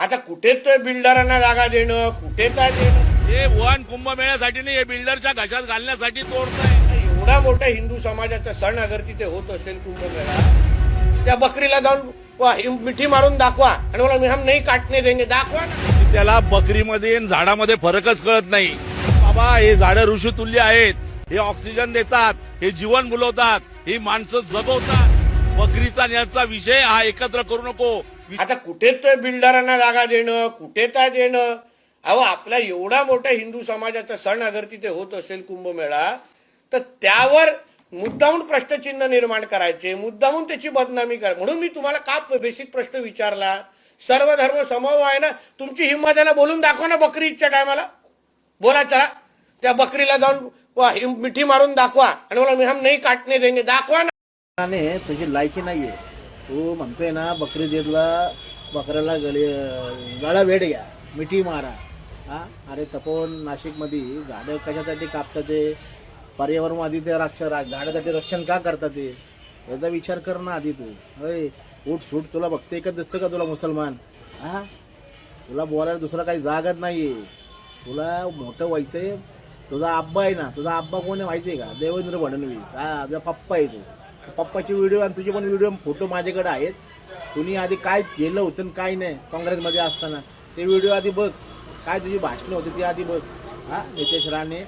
आता कुठे तो बिल्डरांना जागा देणं, कुठे काय देणं, हे वन कुंभमेळ्यासाठी नाही, हे बिल्डरच्या घशात घालण्यासाठी तोडताय. एवढा मोठा हिंदू समाजाचा सण अगर तिथे होत असेल कुंभमेळा, त्या बकरीला जाऊन मिठी मारून दाखवा आणि मला हम नाही काटणे देंगे दाखवा ना. त्याला बकरीमध्ये आणि झाडामध्ये फरकच कळत नाही. बाबा हे झाडं ऋषितुल्य आहेत, हे ऑक्सिजन देतात, हे जीवन बुलवतात, ही माणसं जगवतात. बकरीचा आणि याचा विषय हा एकत्र करू नको. आता कुठे तो बिल्डरांना जागा देणं, कुठे काय देणं. अहो आपला एवढा मोठा हिंदू समाजाचा सण अगर तिथे होत असेल कुंभमेळा, तर त्यावर मुद्दामून प्रश्नचिन्ह निर्माण करायचे, मुद्दामून त्याची बदनामी करायची. म्हणून मी तुम्हाला का बेसिक प्रश्न विचारला. सर्व धर्म समभाव आहे ना, तुमची हिंमत आहे ना, बोलून दाखवा ना बकरी ईदच्या टायमाला. बोला चला, त्या बकरीला जाऊन मिठी मारून दाखवा आणि मला हम नाही काटणे देंगे दाखवा ना. तुझी लायकी नाहीये. तू म्हणतोय ना बकरी ईदला बकऱ्याला गळा वेड घ्या, मिठी मारा. हा अरे तपोन नाशिकमध्ये झाडं कशासाठी कापतात ते? पर्यावरणवादी ते झाडासाठी रक्षण का करतात ते? याचा विचार कर ना आधी तू. होय उठ सूट तुला बघते का दिसतं का तुला मुसलमान? हा तुला बोलायला दुसरा काही जागत नाहीये. तुला मोठं व्हायचंय. तुझा आब्बा आहे ना, तुझा आब्बा कोण आहे माहिती आहे का? देवेंद्र फडणवीस. हा तुझा पप्पा आहे. तू पप्पाची व्हिडिओ आणि तुझे पण व्हिडिओ फोटो माझ्याकडे आहेत. तुम्ही आधी काय केलं होतं आणि काय नाही काँग्रेसमध्ये असताना ते व्हिडिओ आधी बघ. काय तुझी भाषणं होती ती आधी बघ. हा नितेश राणे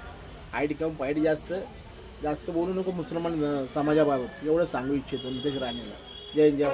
हाईट कम फाईट जास्त बोलू नको मुसलमान समाजाबाबत. एवढं सांगू इच्छितो नितेश राणेला. जय जय.